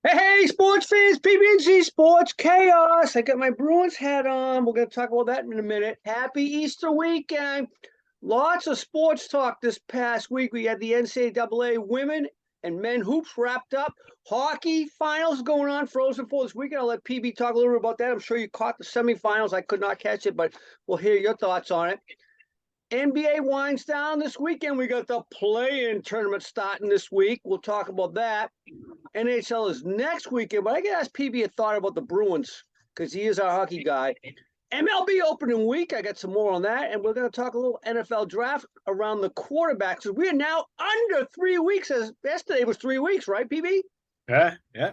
Hey, sports fans, PB&Z Sports Chaos. I got my Bruins hat on. We're going to talk about that in a minute. Happy Easter weekend. Lots of sports talk this past week. We had the NCAA women and men hoops wrapped up. Hockey finals going on, Frozen Four this weekend. I'll let PB talk a little bit about that. I'm sure you caught the semifinals. I could not catch it, but we'll hear your thoughts on it. NBA winds down this weekend. We got the play-in tournament starting this week. We'll talk about that. NHL is next weekend, but I got to ask PB a thought about the Bruins because he is our hockey guy. MLB opening week. I got some more on that, and we're going to talk a little NFL draft around the quarterbacks. So we are now under 3 weeks. As yesterday was 3 weeks, right, PB? Yeah.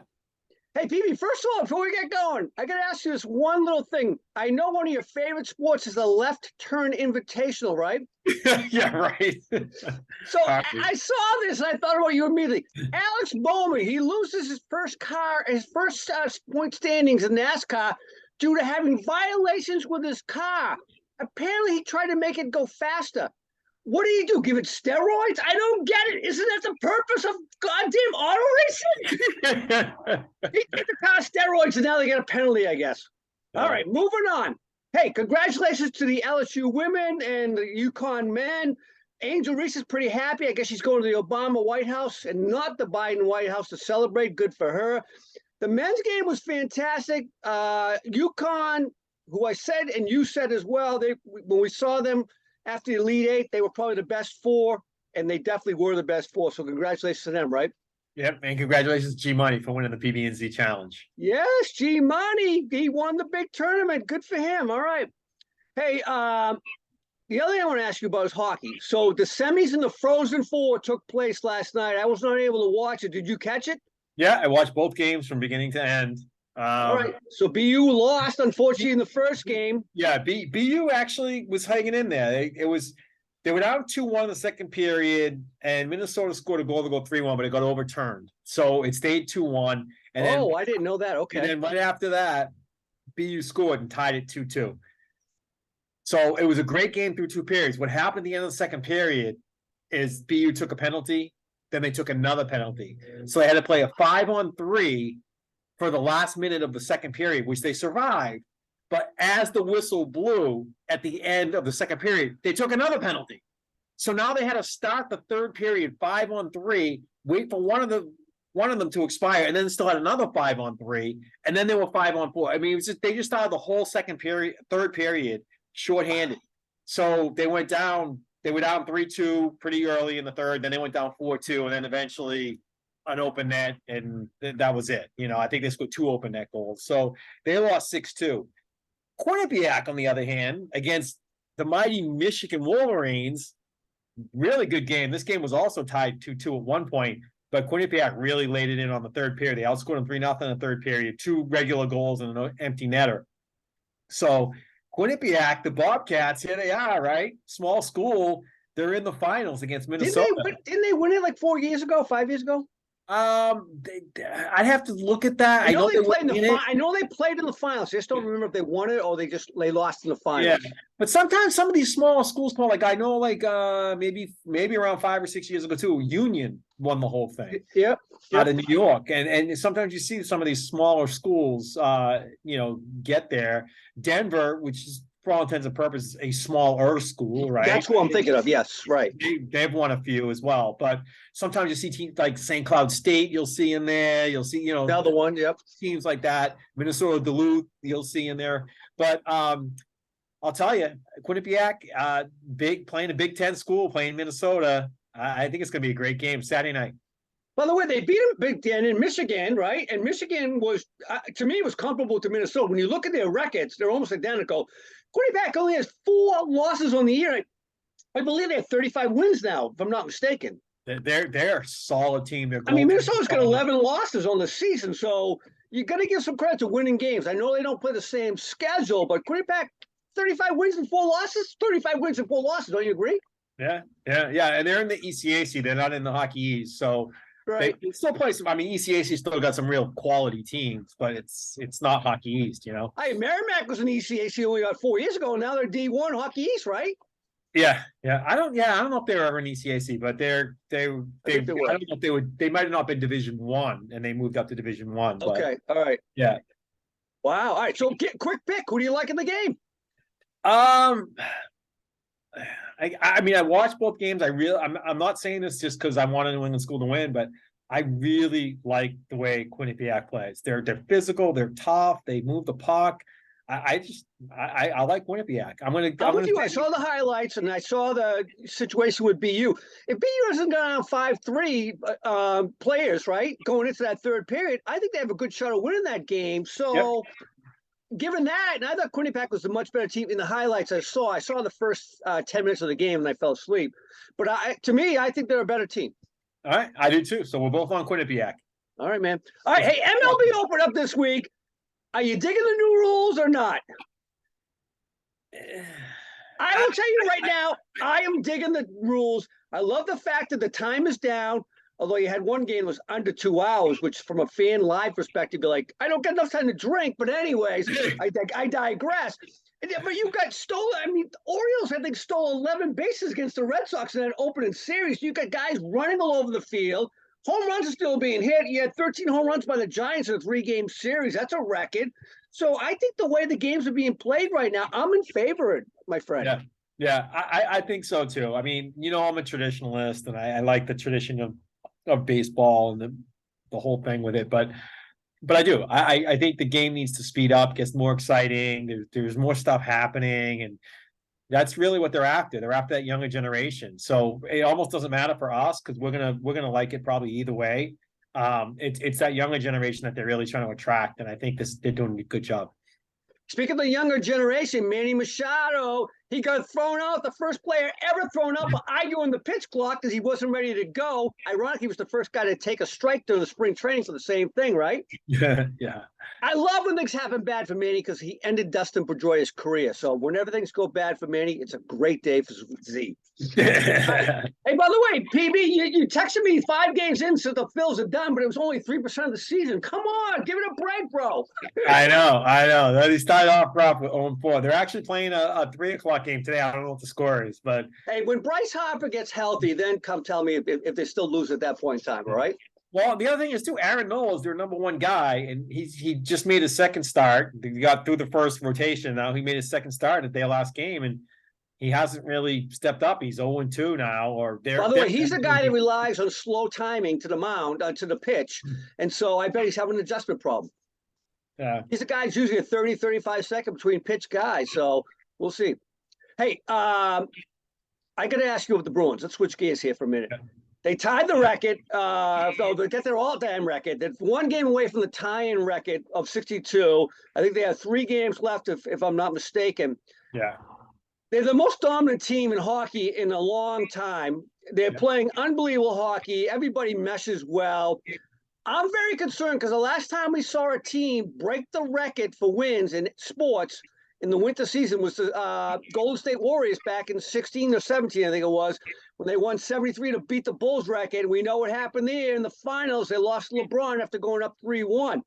Hey, PB, first of all, before we get going, I got to ask you this one little thing. I know one of your favorite sports is the left turn invitational, right? Yeah, right. So I saw this and I thought about you immediately. Alex Bowman, he loses his first point standings in NASCAR due to having violations with his car. Apparently, he tried to make it go faster. What do? Give it steroids? I don't get it. Isn't that the purpose of goddamn auto racing? He gave the car steroids and now they get a penalty, I guess. All right, moving on. Hey, congratulations to the LSU women and the UConn men. Angel Reese is pretty happy. I guess she's going to the Obama White House and not the Biden White House to celebrate. Good for her. The men's game was fantastic. UConn, who I said and you said as well, when we saw them after the Elite Eight, they were probably the best four, and they definitely were the best four. So congratulations to them, right? Yep, and congratulations to G Money for winning the PB&Z challenge. Yes, G Money. He won the big tournament. Good for him. All right. Hey, the other thing I want to ask you about is hockey. So the semis and the Frozen Four took place last night. I was not able to watch it. Did you catch it? Yeah, I watched both games from beginning to end. All right. So BU lost, unfortunately, in the first game. Yeah, BU actually was hanging in there. They were down 2-1 in the second period, and Minnesota scored a goal to go 3-1, but it got overturned. So it stayed 2-1. I didn't know that. Okay. And then right after that, BU scored and tied it 2-2. So it was a great game through two periods. What happened at the end of the second period is BU took a penalty, then they took another penalty. So they had to play a 5-on-3 for the last minute of the second period, which they survived. But as the whistle blew at the end of the second period, they took another penalty. So now they had to start the third period 5-on-3, wait for one of them to expire, and then still had another 5-on-3, and then they were 5-on-4. I mean, they just started the whole third period shorthanded. So they were down 3-2 pretty early in the third, then they went down 4-2, and then eventually an open net, and that was it. I think they scored 2 open net goals. So they lost 6-2. Quinnipiac, on the other hand, against the mighty Michigan Wolverines, really good game. This game was also tied 2-2 at one point, but Quinnipiac really laid it in on the third period. They outscored them 3-0 in the third period, 2 regular goals and an empty netter. So Quinnipiac, the Bobcats, here they are, right? Small school. They're in the finals against Minnesota. Didn't they win it like 5 years ago? I'd have to look at that. I know they played in the finals. I just don't remember if they won it or they lost in the finals. Yeah, but sometimes some of these small schools, Paul, like I know, maybe around 5 or 6 years ago too, Union won the whole thing. Yep. Out of New York, and sometimes you see some of these smaller schools, get there. Denver, which is for all intents and purposes a smaller school, right? That's who I'm thinking of. Yes, right. They've won a few as well, but sometimes you see teams like St. Cloud State. You'll see in there. You'll see, another one. Yep. Teams like that. Minnesota Duluth. You'll see in there. But I'll tell you, Quinnipiac, playing a Big Ten school, playing Minnesota. I think it's going to be a great game Saturday night. By the way, they beat them Big Ten in Michigan, right? And Michigan was, to me, was comparable to Minnesota. When you look at their records, they're almost identical. Quinnipiac only has 4 losses on the year. I believe they have 35 wins now, if I'm not mistaken. They're a solid team. Minnesota's got 11 losses on the season, so you got to give some credit to winning games. I know they don't play the same schedule, but Quinnipiac, 35 wins and 4 losses? 35 wins and 4 losses, don't you agree? Yeah. And they're in the ECAC. They're not in the Hockey East, so right. They still play some. I mean, ECAC still got some real quality teams, but it's not Hockey East, Hey, Merrimack was in ECAC only about 4 years ago, and now they're D1 Hockey East, right? Yeah, yeah. I don't know if they were ever in ECAC, but I think they I were. don't know if they might have not been Division One and they moved up to Division One, but Okay, all right. yeah. Wow. All right. So get quick pick. Who do you like in the game? Um, I mean, I watched both games. I'm not saying this just because I want a New England school to win, but I really like the way Quinnipiac plays. They're physical, they're tough, they move the puck. I like Quinnipiac. I'm I'm with gonna you. I say, saw the highlights and I saw the situation with BU. If BU hasn't gone on 5-3 players, right, going into that third period, I think they have a good shot of winning that game. yep. So, given that, and I thought Quinnipiac was a much better team in the highlights I saw the first 10 minutes of the game and I fell asleep. But to me, I think they're a better team. All right, I do too. So we're both on Quinnipiac. All right, man. All right. Hey, MLB opened up this week. Are you digging the new rules or not? I will tell you right now, I am digging the rules. I love the fact that the time is down. Although you had one game that was under 2 hours, which from a fan live perspective, you're like, I don't get enough time to drink. But anyways, I digress. But you got stolen. I mean, the Orioles, I think, stole 11 bases against the Red Sox in that opening series. You got guys running all over the field. Home runs are still being hit. You had 13 home runs by the Giants in a 3-game series. That's a record. So I think the way the games are being played right now, I'm in favor of it, my friend. Yeah, yeah, I think so too. I mean, I'm a traditionalist, and I like the tradition of baseball and the whole thing with it, but I do. I think the game needs to speed up, gets more exciting. There's more stuff happening, and that's really what they're after. They're after that younger generation. So it almost doesn't matter for us because we're gonna like it probably either way. It's that younger generation that they're really trying to attract, and I think they're doing a good job. Speaking of the younger generation, Manny Machado, he got thrown out, the first player ever thrown out for arguing the pitch clock because he wasn't ready to go. Ironically, he was the first guy to take a strike during the spring training for the same thing, right? Yeah, yeah. I love when things happen bad for Manny because he ended Dustin Pedroia's career. So whenever things go bad for Manny, it's a great day for Z. Hey, by the way, PB, you texted me 5 games in since the Phils are done, but it was only 3% of the season. Come on, give it a break, bro. I know. They started off rough with 0-4. They're actually playing a 3 o'clock game today. I don't know what the score is, but hey, when Bryce Harper gets healthy, then come tell me if they still lose at that point in time. All right. Well, the other thing is too, Aaron Nola is their number 1 guy, and he just made his second start. He got through the first rotation. Now he made his second start at their last game, and he hasn't really stepped up. He's 0-2 now. Or by the way, he's the guy that relies on slow timing to the mound, to the pitch, and so I bet he's having an adjustment problem. Yeah, he's a guy who's usually a 30, 35 second between pitch guys. So we'll see. Hey, I got to ask you about the Bruins. Let's switch gears here for a minute. Yeah. They tied the record. They got their all-time record. They're 1 game away from the tie-in record of 62. I think they have 3 games left, if I'm not mistaken. Yeah. They're the most dominant team in hockey in a long time. They're playing unbelievable hockey. Everybody meshes well. I'm very concerned because the last time we saw a team break the record for wins in sports in the winter season was the Golden State Warriors back in 16 or 17, I think it was, when they won 73 to beat the Bulls record. We know what happened there in the finals. They lost LeBron after going up 3-1.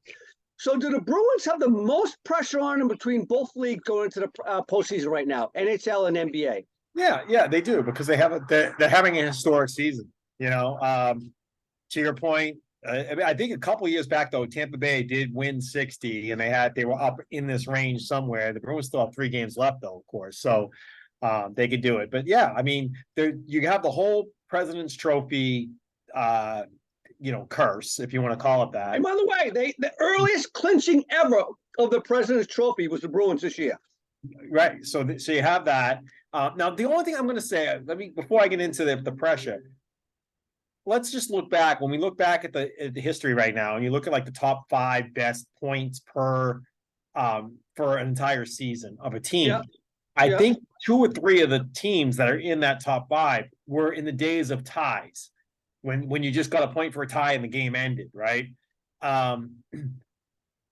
So do the Bruins have the most pressure on them between both leagues going into the postseason right now, NHL and NBA? Yeah, they do because they're having a historic season. To your point, I think a couple of years back though, Tampa Bay did win 60, and they were up in this range somewhere. The Bruins still have 3 games left though, of course, so they could do it. But yeah, I mean, you have the whole President's Trophy. Curse, if you want to call it that. And by the way, the earliest clinching ever of the President's Trophy was the Bruins this year. Right. So you have that. Now, the only thing I'm going to say, before I get into the pressure, let's just look back. When we look back at the history right now, and you look at like the top 5 best points per for an entire season of a team, I think 2 or 3 of the teams that are in that top 5 were in the days of ties. When you just got a point for a tie and the game ended, right?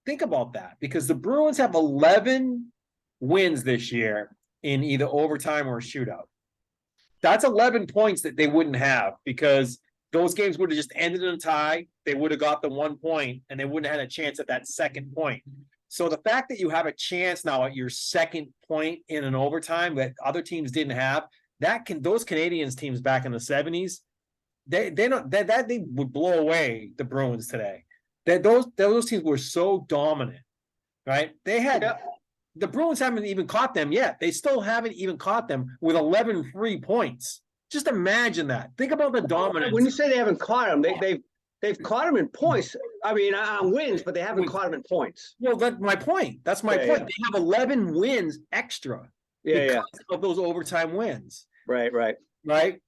Think about that, because the Bruins have 11 wins this year in either overtime or a shootout. That's 11 points that they wouldn't have because those games would have just ended in a tie. They would have got the 1 point and they wouldn't have had a chance at that second point. So the fact that you have a chance now at your second point in an overtime that other teams didn't have, those Canadians teams back in the 70s, they would blow away the Bruins today. Those teams were so dominant, right? They had the Bruins haven't even caught them yet. They still haven't even caught them with 11 free points. Just imagine that. Think about the dominance. When you say they haven't caught them, they've caught them in points. I mean, on wins, but they haven't caught them in points. Well, that's my point. That's my point. Yeah. They have 11 wins extra because of those overtime wins. Right.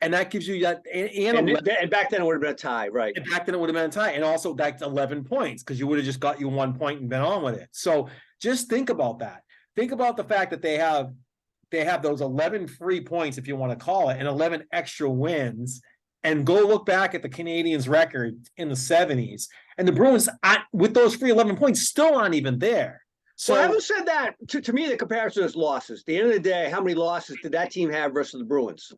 And that gives you that. And back then it would have been a tie, right? And back then it would have been a tie. And also that's 11 points because you would have just got you 1 point and been on with it. So just think about that. Think about the fact that they have those 11 free points, if you want to call it, and 11 extra wins. And go look back at the Canadians' record in the 70s. And the Bruins, with those free 11 points, still aren't even there. So well, having said that, to me, the comparison is losses. At the end of the day, how many losses did that team have versus the Bruins?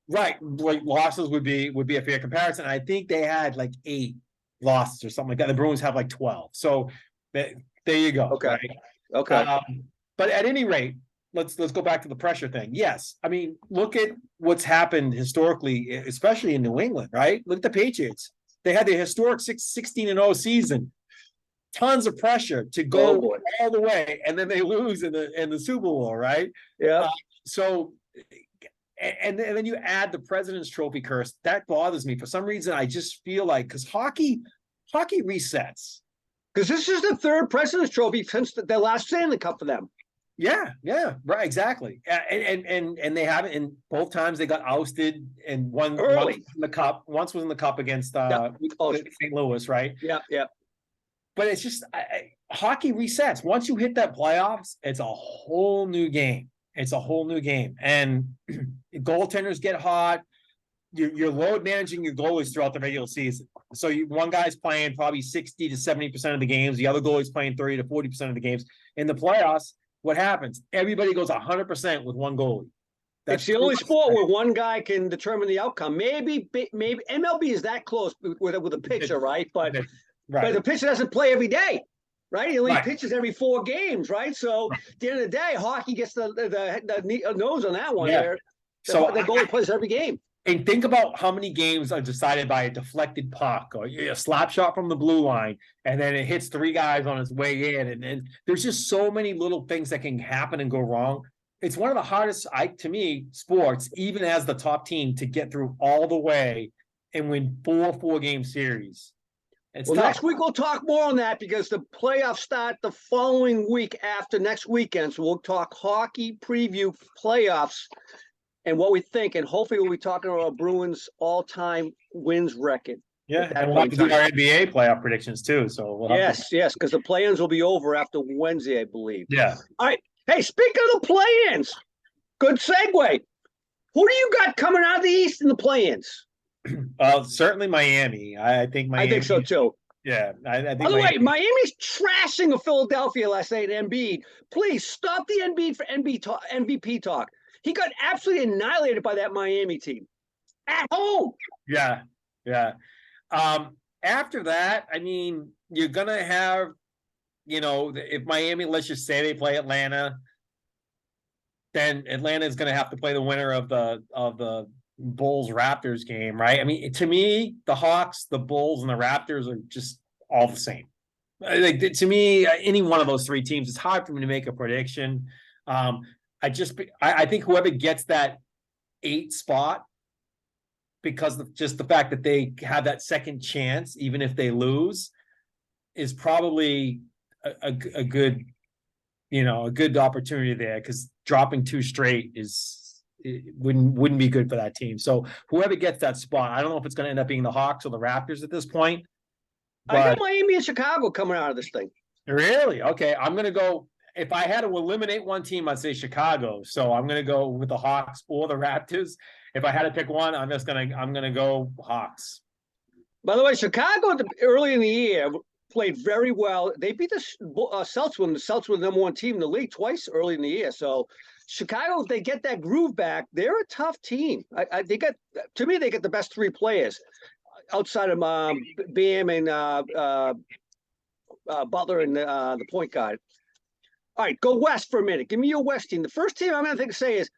Right. Like losses would be a fair comparison. I think they had like 8 losses or something like that. The Bruins have like 12. So there you go. Okay. Right? Okay. But at any rate, let's go back to the pressure thing. Yes. I mean, look at what's happened historically, especially in New England, right? Look at the Patriots. They had the historic 16-0 season. Tons of pressure to go all the way, and then they lose in the Super Bowl, right? Yeah. And then you add the President's Trophy curse. That bothers me. For some reason, I just feel like because hockey resets. Because this is the third President's Trophy since the last Stanley Cup for them. Yeah, right, exactly. And they haven't. And both times they got ousted, and once in the cup. Once was in the cup against St. Louis, right? Yeah. But it's just hockey resets. Once you hit that playoffs, it's a whole new game. And goaltenders get hot. You're load managing your goalies throughout the regular season. So one guy's playing probably 60 to 70% of the games. The other goalie's playing 30 to 40% of the games. In the playoffs, what happens? Everybody goes 100% with one goalie. That's the only sport where one guy can determine the outcome. Maybe MLB is that close with a pitcher, right? But the pitcher doesn't play every day, right? He only pitches every 4 games, right? So at the end of the day, hockey gets the nose on that one. There, so the goalie plays every game. And think about how many games are decided by a deflected puck or a slap shot from the blue line, and then it hits 3 guys on its way in. And there's just so many little things that can happen and go wrong. It's one of the hardest, to me, sports, even as the top team, to get through all the way and win 4-game series. Next week we'll talk more on that because the playoffs start the following week after next weekend. So we'll talk hockey preview playoffs and what we think, and hopefully we'll be talking about Bruins all-time wins record. Yeah, and we'll have to do our NBA playoff predictions too. So yes, because the play-ins will be over after Wednesday, I believe. Yeah. All right. Hey, speaking of the play-ins, good segue. Who do you got coming out of the East in the play-ins? Certainly Miami. I think Miami. I think so too. Yeah. I think by the way, Miami's trashing of Philadelphia last night at Embiid. Please stop the Embiid for MVP talk. He got absolutely annihilated by that Miami team at home. Yeah. After that, I mean, you're gonna have, if Miami, let's just say they play Atlanta, then Atlanta is gonna have to play the winner of the Bulls Raptors game, right? I mean, to me, the Hawks, the Bulls, and the Raptors are just all the same. Like, to me, any one of those 3 teams, it's hard for me to make a prediction. I think whoever gets that 8 spot, because of just the fact that they have that second chance, even if they lose, is probably a good opportunity there, because dropping 2 straight wouldn't be good for that team. So whoever gets that spot, I don't know if it's going to end up being the Hawks or the Raptors at this point. I got Miami and Chicago coming out of this thing. Really? Okay, I'm going to go. If I had to eliminate one team, I'd say Chicago. So I'm going to go with the Hawks or the Raptors. If I had to pick one, I'm going to go Hawks. By the way, Chicago early in the year played very well. They beat the Celtics when the Celtics were the number 1 team in the league twice early in the year. So Chicago, if they get that groove back, they're a tough team. They get the best 3 players outside of Bam and Butler and the point guard. All right, go West for a minute. Give me your West team. The first team I'm going to say is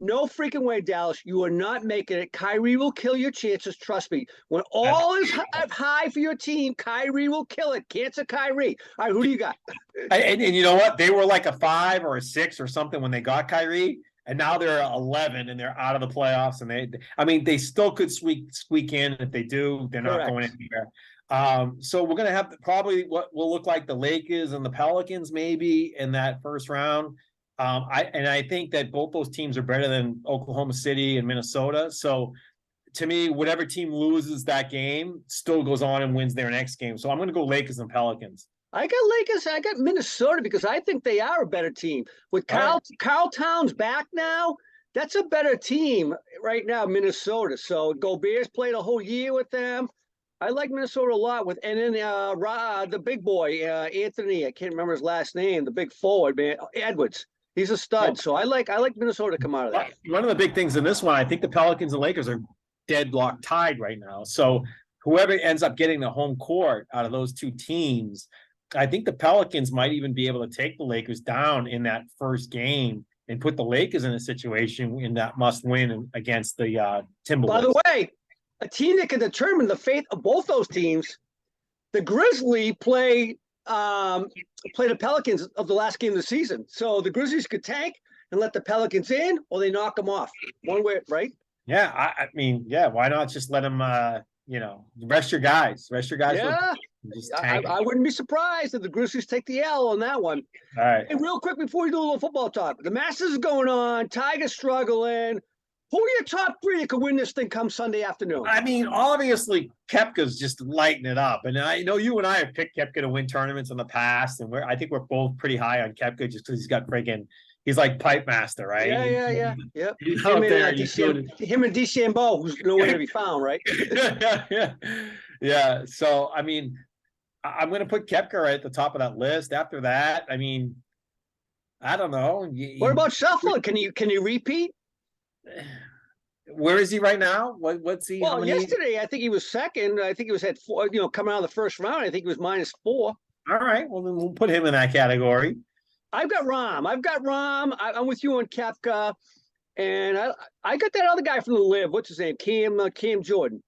No freaking way, Dallas. You are not making it. Kyrie will kill your chances. Trust me. When all is high for your team, Kyrie will kill it. Cancer Kyrie. All right, who do you got? And you know what? They were like a 5 or a 6 or something when they got Kyrie, and now they're 11 and they're out of the playoffs. And they still could squeak in. If they do, they're not going anywhere. So we're gonna have probably what will look like the Lakers and the Pelicans maybe in that first round. I think that both those teams are better than Oklahoma City and Minnesota. So to me, whatever team loses that game still goes on and wins their next game. So I'm going to go Lakers and Pelicans. I got Lakers. I got Minnesota because I think they are a better team. With Carl Towns back now, that's a better team right now, Minnesota. So Gobert's played a whole year with them. I like Minnesota a lot. And then the big boy, Anthony, I can't remember his last name, the big forward, man, Edwards. He's a stud. So I like Minnesota to come out of that. One of the big things in this one, I think the Pelicans and Lakers are deadlock tied right now. So whoever ends up getting the home court out of those two teams, I think the Pelicans might even be able to take the Lakers down in that first game and put the Lakers in a situation in that must win against the Timberwolves. By the way, a team that can determine the fate of both those teams, the Grizzlies play the Pelicans of the last game of the season. So the Grizzlies could tank and let the Pelicans in, or they knock them off. One way, right? Yeah, I mean, why not just let them, rest your guys. Yeah, I wouldn't be surprised if the Grizzlies take the L on that one. All right. And real quick before we do a little football talk, the Masters is going on. Tiger's struggling. Who are your top 3 that could win this thing come Sunday afternoon? I mean, obviously, Koepka's just lighting it up. And I know you and I have picked Koepka to win tournaments in the past, and I think we're both pretty high on Koepka just because he's like pipe master, right? Yeah. He's out there. Him and DeChambeau, who's nowhere to be found, right? Yeah. So, I mean, I'm going to put Koepka right at the top of that list. After that, I mean, I don't know. What about Shuffler? Can you repeat? Where is he right now? What's he? Well, yesterday I think he was second. I think he was at 4. Coming out of the first round, I think he was -4. All right. Well, then we'll put him in that category. I've got Rahm. I'm with you on Koepka, and I got that other guy from the Live. What's his name? Cam Jordan.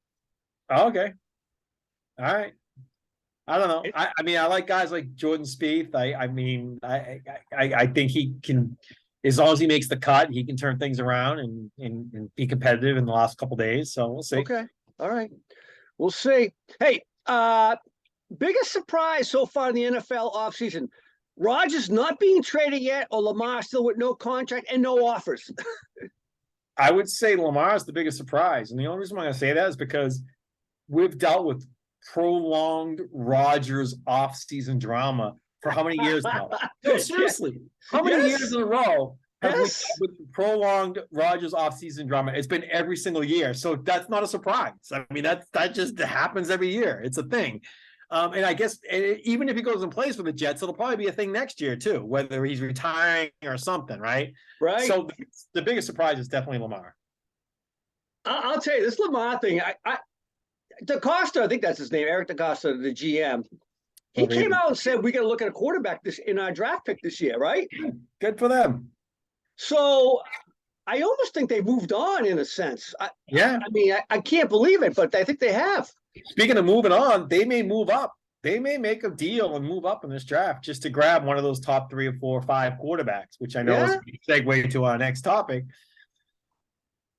Oh, okay. All right. I don't know. I mean, I like guys like Jordan Spieth. I think he can. As long as he makes the cut, he can turn things around and be competitive in the last couple of days. So we'll see. Okay. All right. We'll see. Hey, biggest surprise so far in the NFL offseason, Rodgers not being traded yet, or Lamar still with no contract and no offers? I would say Lamar is the biggest surprise. And the only reason why I say that is because we've dealt with prolonged Rodgers offseason drama for how many years now? No, seriously. How many years in a row have we with prolonged Rodgers offseason drama? It's been every single year. So that's not a surprise. I mean, that just happens every year. It's a thing. And I guess even if he goes and plays for the Jets, it'll probably be a thing next year too, whether he's retiring or something, right? Right. So the biggest surprise is definitely Lamar. I'll tell you, this Lamar thing, DaCosta, I think that's his name, Eric DaCosta, the GM. He came out and said, we got to look at a quarterback in our draft pick this year, right? Good for them. So I almost think they moved on in a sense. I mean, I can't believe it, but I think they have. Speaking of moving on, they may move up. They may make a deal and move up in this draft just to grab one of those top 3 or 4 or 5 quarterbacks, which I know is a segue to our next topic.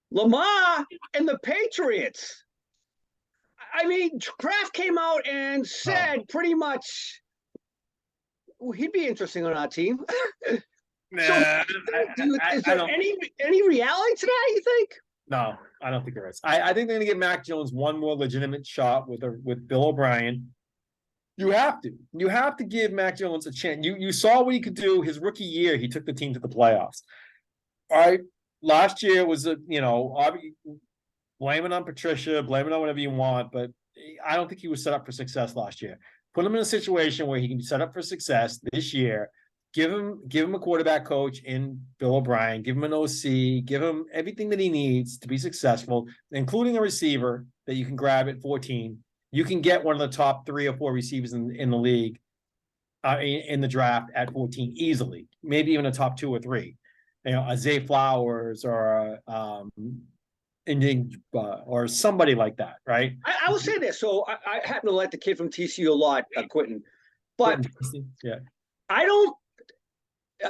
Lamar and the Patriots. I mean, Kraft came out and said pretty much he'd be interesting on our team. Nah, is there any reality to that, you think? No, I don't think there is. I think they're going to give Mac Jones one more legitimate shot with Bill O'Brien. You have to give Mac Jones a chance. You saw what he could do his rookie year. He took the team to the playoffs. All right, last year was blame it on Patricia, blame it on whatever you want, but I don't think he was set up for success last year. Put him in a situation where he can be set up for success this year. Give him a quarterback coach in Bill O'Brien. Give him an OC. Give him everything that he needs to be successful, including a receiver that you can grab at 14. You can get one of the top 3 or 4 receivers in the league in the draft at 14 easily, maybe even a top 2 or 3. a Zay Flowers or Indian or somebody like that, right? I will say this. So I happen to like the kid from TCU a lot, Quentin, but yeah, I don't.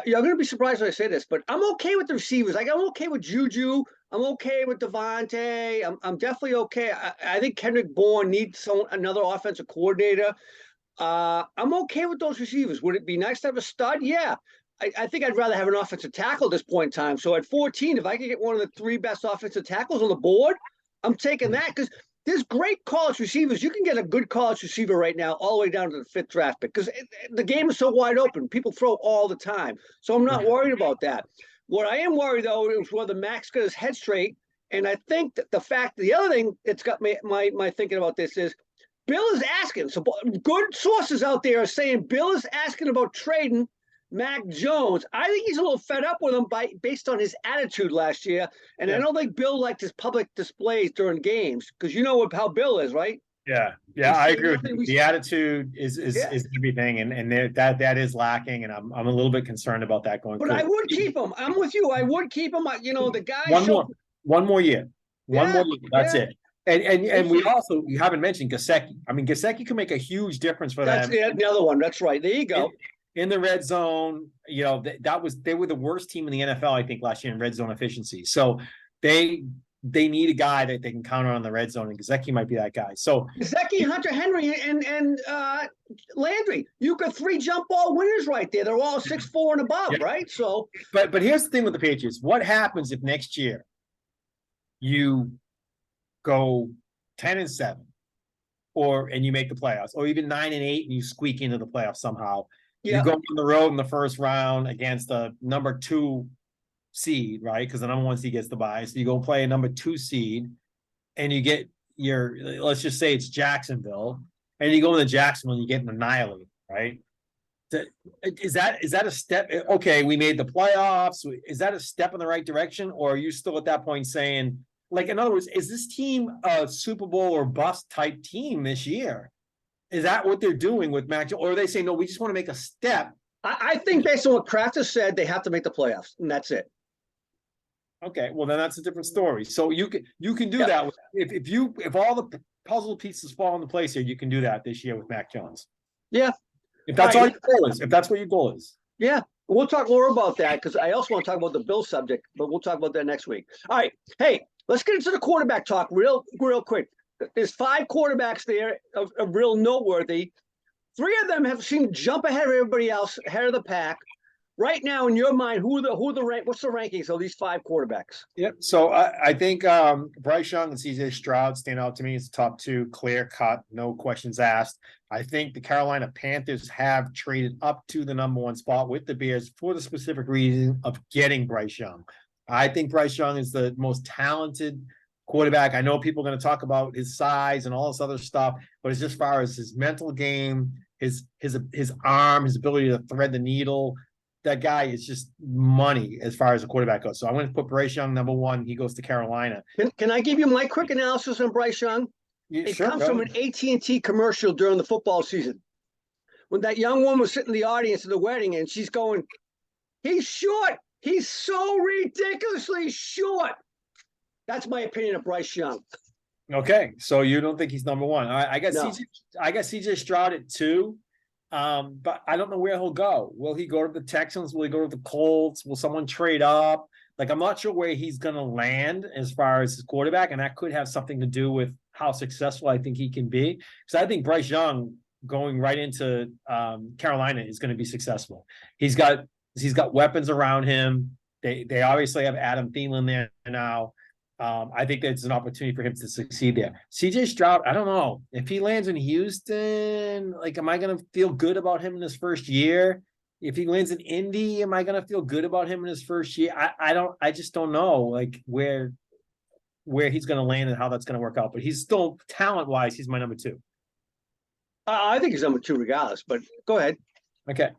You're going to be surprised when I say this, but I'm okay with the receivers. Like I'm okay with Juju. I'm okay with Devontae. I'm definitely okay. I think Kendrick Bourne needs another offensive coordinator. I'm okay with those receivers. Would it be nice to have a stud? Yeah. I think I'd rather have an offensive tackle at this point in time. So at 14, if I could get one of the 3 best offensive tackles on the board, I'm taking that because there's great college receivers. You can get a good college receiver right now all the way down to the 5th draft pick because the game is so wide open. People throw all the time. So I'm not worried about that. What I am worried, though, is whether Max got his head straight. And I think that the other thing that's got my thinking about this is Bill is asking. So good sources out there are saying Bill is asking about trading Mac Jones. I think he's a little fed up with him based on his attitude last year. And I don't think Bill liked his public displays during games because you know how Bill is, right? Yeah, I agree with you. The attitude is everything, and that is lacking, and I'm a little bit concerned about that going forward. But I would keep him. I'm with you. I would keep him. You know, the guy. One more year. One more year. That's it. And we also, you haven't mentioned Gesicki. I mean, Gesicki can make a huge difference for them. That's the other one. That's right. There you go. In the red zone, you know, they were the worst team in the NFL, I think, last year in red zone efficiency. So they need a guy that they can count on in the red zone, and Gesicki might be that guy. So Gesicki, Hunter Henry, and Landry, you got 3 jump ball winners right there. They're all 6'4" and above, right? So, but here's the thing with the Patriots: what happens if next year you go 10-7, and you make the playoffs, or even 9-8, and you squeak into the playoffs somehow? You go on the road in the first round against a number 2 seed, right? Because the number 1 seed gets the bye. So you go play a number 2 seed, and you get let's just say it's Jacksonville, and you go into Jacksonville and you get annihilated, right? Is that a step? Okay, we made the playoffs. Is that a step in the right direction, or are you still at that point saying, like, in other words, is this team a Super Bowl or bust type team this year? Is that what they're doing with Mac Jones? Or are they saying, no, we just want to make a step? I think based on what Kraft has said, they have to make the playoffs, and that's it. Okay, well, then that's a different story. So you can do that. If all the puzzle pieces fall into place here, you can do that this year with Mac Jones. Yeah. If that's all your goal is. If that's what your goal is. Yeah. We'll talk more about that because I also want to talk about the Bill subject, but we'll talk about that next week. All right. Hey, let's get into the quarterback talk real quick. There's 5 quarterbacks there of real noteworthy. 3 of them have seemed to jump ahead of everybody else, ahead of the pack. Right now, in your mind, what's the rankings of these 5 quarterbacks? Yep. So I think Bryce Young and CJ Stroud stand out to me as the top 2, clear cut, no questions asked. I think the Carolina Panthers have traded up to the number 1 spot with the Bears for the specific reason of getting Bryce Young. I think Bryce Young is the most talented quarterback. I know people are going to talk about his size and all this other stuff, but it's just as far as his mental game, his arm, his ability to thread the needle. That guy is just money as far as the quarterback goes. So I'm going to put Bryce Young number 1. He goes to Carolina. Can I give you my quick analysis on Bryce Young? It comes from an AT&T commercial during the football season. When that young woman was sitting in the audience at the wedding and she's going, he's short. He's so ridiculously short. That's my opinion of Bryce Young. Okay, so you don't think he's number 1? I got CJ Stroud at 2, but I don't know where he'll go. Will he go to the Texans? Will he go to the Colts? Will someone trade up? Like, I'm not sure where he's going to land as far as his quarterback, and that could have something to do with how successful I think he can be. Because I think Bryce Young going right into Carolina is going to be successful. He's got weapons around him. They obviously have Adam Thielen there now. I think that's an opportunity for him to succeed there. CJ Stroud, I don't know if he lands in Houston. Like, am I going to feel good about him in his first year? If he lands in Indy, am I going to feel good about him in his first year? I just don't know, like, where he's going to land and how that's going to work out. But he's still, talent wise, he's my number 2. I think he's number 2 regardless. But go ahead. Okay.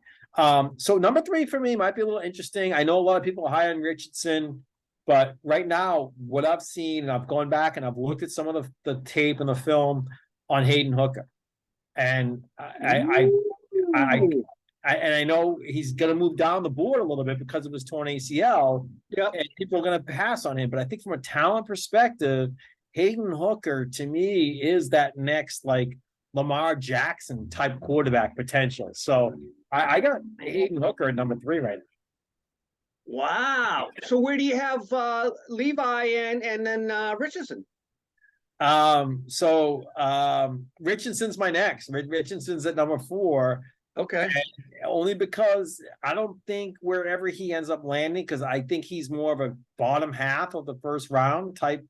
So number 3 for me might be a little interesting. I know a lot of people are high on Richardson. But right now, what I've seen, and I've gone back and I've looked at some of the tape and the film on Hayden Hooker, and and I know he's going to move down the board a little bit because of his torn ACL. Yeah. And people are going to pass on him. But I think from a talent perspective, Hayden Hooker to me is that next like Lamar Jackson type quarterback potential. So I got Hayden Hooker at number 3 right now. Wow. So where do you have Levi and then Richardson? Richardson's my next. Richardson's at number 4. Okay. Only because I don't think wherever he ends up landing, because I think he's more of a bottom half of the first round type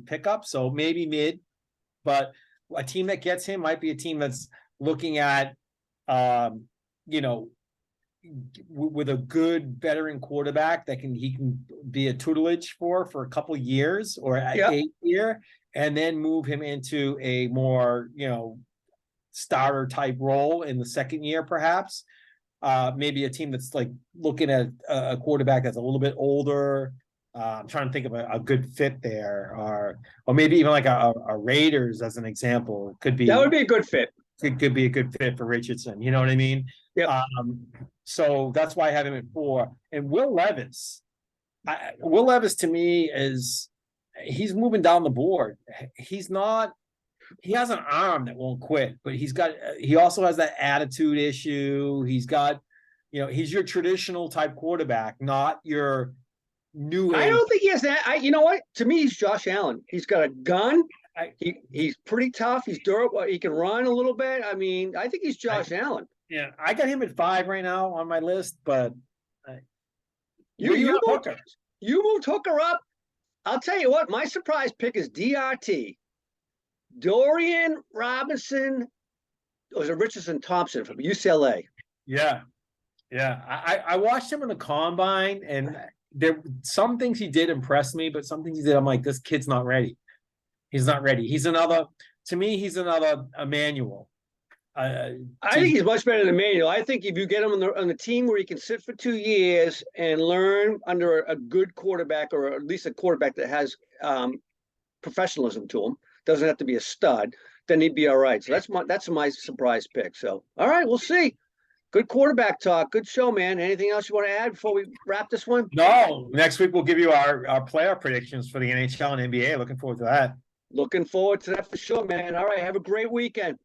pickup. So maybe mid, but a team that gets him might be a team that's looking at with a good veteran quarterback that he can be a tutelage for a couple of years or a year, and then move him into a more starter type role in the second year, perhaps. Maybe a team that's like looking at a quarterback that's a little bit older. I'm trying to think of a good fit there, or maybe even like a Raiders as an example. Could be, that would be a good fit. Could be a good fit for Richardson. You know what I mean? Yeah. So that's why I have him at 4. And Will Levis to me he's moving down the board. He has an arm that won't quit, but he also has that attitude issue. He's got, he's your traditional type quarterback, not your new age. I don't think he has that. You know what? To me, he's Josh Allen. He's got a gun. He's pretty tough. He's durable. He can run a little bit. I mean, I think he's Josh Allen. Yeah, I got him at 5 right now on my list, but you moved Hooker up. I'll tell you what, my surprise pick is DRT. Dorian Robinson, or was it Richardson Thompson from UCLA? Yeah. I watched him in the combine, and some things he did impress me, but some things he did, I'm like, this kid's not ready. He's not ready. He's another Emmanuel. I think he's much better than Emmanuel. I think if you get him on the team where he can sit for 2 years and learn under a good quarterback, or at least a quarterback that has professionalism to him, doesn't have to be a stud, then he'd be all right. So that's my surprise pick. So, all right, we'll see. Good quarterback talk. Good show, man. Anything else you want to add before we wrap this one? No. Next week we'll give you our playoff predictions for the NHL and NBA. Looking forward to that. Looking forward to that for sure, man. All right, have a great weekend.